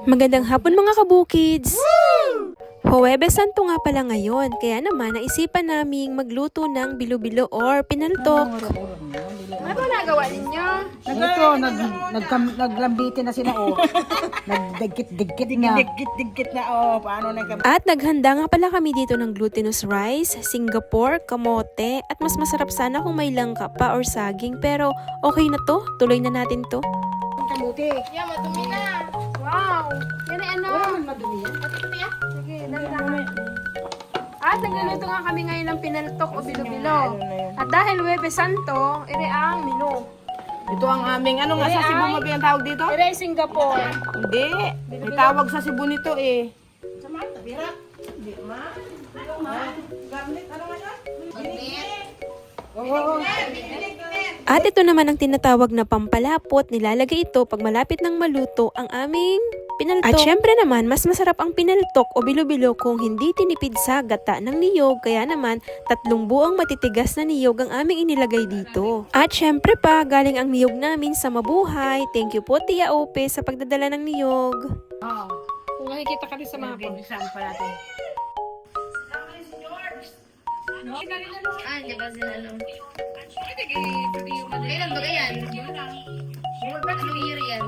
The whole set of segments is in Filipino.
Magandang hapon mga kabukids! Huwebes Santo nga pala ngayon, kaya naman naisipan naming magluto ng bilo-bilo or pinaltok. Ano nagawa ninyo? Ito, naglambitin na sila, oh. Nagdagkit-dagkit na. Digkit na, oh. Paano na kami? At naghanda nga pala kami dito ng glutinous rice, Singapore, kamote, at mas masarap sana kung may langka pa or saging. Pero okay na to, tuloy na natin to. Kamuti. Yeah, madumi na. Wow. Yan ay ano? Wala man madumi yan. Madumi ah. Sige, lantahan. At nagluluto nga kami ngayon ng pinaltok o bilo-bilo. At dahil Huwebes Santo, ire ang menu. Ito ang aming, ano nga sa Cebu mo ang tawag dito? Ire ay Singapore. Hindi, may tawag sa Cebu nito eh. At ito naman ang tinatawag na pampalapot, nilalagay ito pag malapit ng maluto ang aming pinaltok. At syempre naman, mas masarap ang pinaltok o bilo-bilo kung hindi tinipid sa gata ng niyog, kaya naman 3 buong matitigas na niyog ang aming inilagay dito. At syempre pa, galing ang niyog namin sa Mabuhay. Thank you po Tia Ope sa pagdadala ng niyog. Oo. Kung makikita ka rin sa mapa. Saan pa natin? Ah, di ba sila ano? Kailan ba yan? Anong year yan?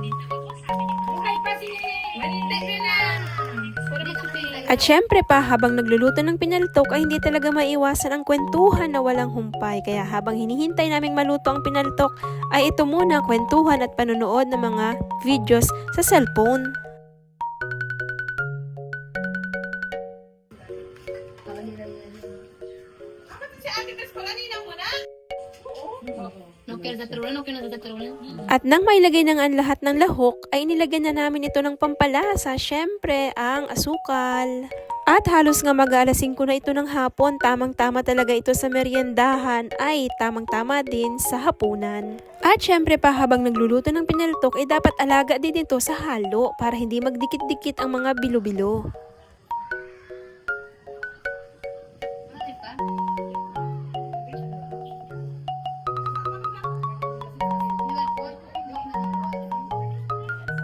At syempre pa, habang nagluluto ng pinaltok ay hindi talaga maiwasan ang kwentuhan na walang humpay. Kaya habang hinihintay naming maluto ang pinaltok, ay ito muna kwentuhan at panonood ng mga videos sa cellphone. At nang mailagay na nga ang lahat ng lahok, ay inilagay na namin ito ng pampalasa, syempre ang asukal. At halos nga mag-aalas 5 na ito ng hapon, tamang-tama talaga ito sa meriendahan, ay tamang-tama din sa hapunan. At syempre pa habang nagluluto ng pinaltok, ay dapat alaga din ito sa halo para hindi magdikit-dikit ang mga bilo-bilo.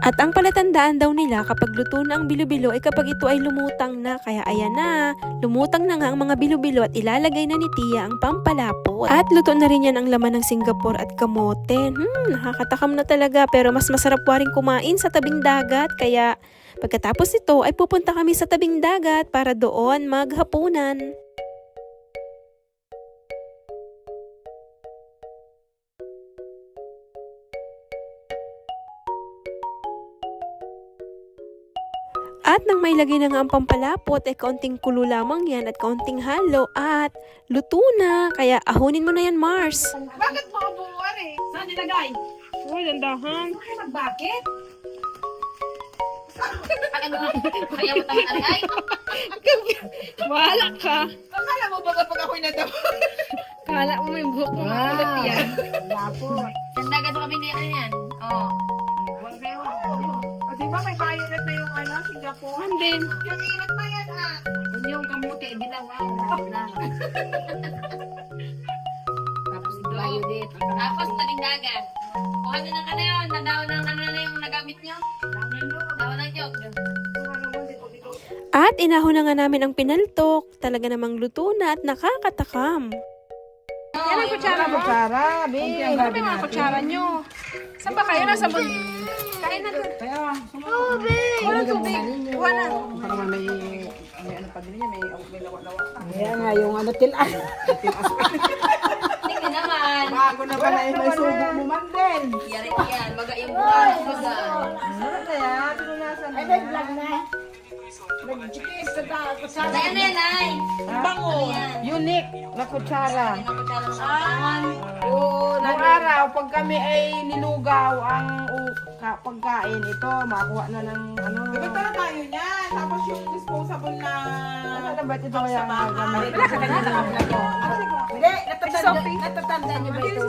At ang palatandaan daw nila kapag luto na ang bilo-bilo ay kapag ito ay lumutang na. Kaya ayan na, lumutang na nga ang mga bilo-bilo at ilalagay na ni Tia ang pampalapot. At luto na rin yan ang laman ng Singapore at kamote. Nakakatakam na talaga, pero mas masarap pa rin kumain sa tabing dagat. Kaya pagkatapos ito ay pupunta kami sa tabing dagat para doon maghapunan. At nang may lagay na nga ang pampalapot, ay kaunting kulo lamang yan at kaunting halo at luto na. Kaya ahunin mo na yan, Mars. Bakit mga buwan eh? Saan nilagay? Uy, dandahan. Bakit? Kaya mo tayo alay? Bahala ka. Akala mo ba kapag ako'y nadaw? Kala mo may buhok mo makulit yan. Sandagan mo kami niya yan. Oo. O diba may violet na yung ano, Singapore? Andin. Yung init na yan ah. Kung yung kamuti, dilaw na. Tapos violet. Tapos tabing dagat. Kuha na ng ano yun, nadaw ng ano na yung nagamit nyo. Daw ng nyog. At inahon na nga namin ang pinaltok. Talaga namang luto na at nakakatakam. Yan ang kutsara mo. Kutsara, babe. Ano ba yung mga kutsara nyo? Saan ba kayo? Nasa bun? Kain na doon. Kaya, Wala tubig. Wala. para may ano pa din niya, may lawa-lawa. Kaya nga yung ano tilas. Hindi ka naman. Bago na pala yung may subo mo man din. Yari yan. Baga yung buwan. Baga. Ano kaya? Pinunasan na. Ay, may vlog na. Nag-chikis sa kutsara. Ay, ano yan, ay? Bango. Unique na kutsara. Oo. Nung araw, pag kami ay nilugaw ang pagkain, ito, makuha na ng ano. Ibig na tayo niyan. Tapos yung disposable na... Ano na ba ito kaya ang gamit? Hindi, natatanda niyo ba ito?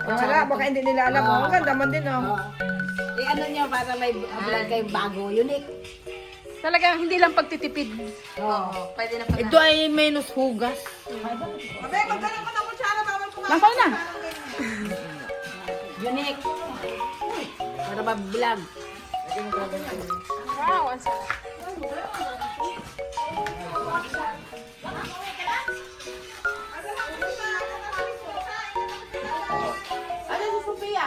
Wala, baka hindi nila alam. Ang ganda man din, oh. Ano niya para may vlog kayo bago, unique. Talagang hindi lang pagtitipid. Oo. Pwede na pala. Ito ay menos hugas. Abe, magkano ko ng kutsara bawal kumain. Nampay na. Unique. Para ma-vlog. Wow, ang sarap. Ano si Sophia?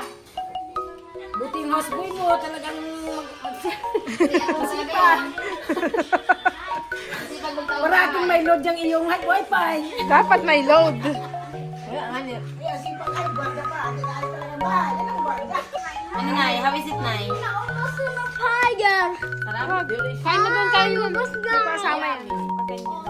Buti yung husband mo, talagang parating may load yung iyong wifi. Dapat may load. Ano na, how is it, Nay? Kain na doon, kain na doon. Ito kasama yan. Pag ganyan.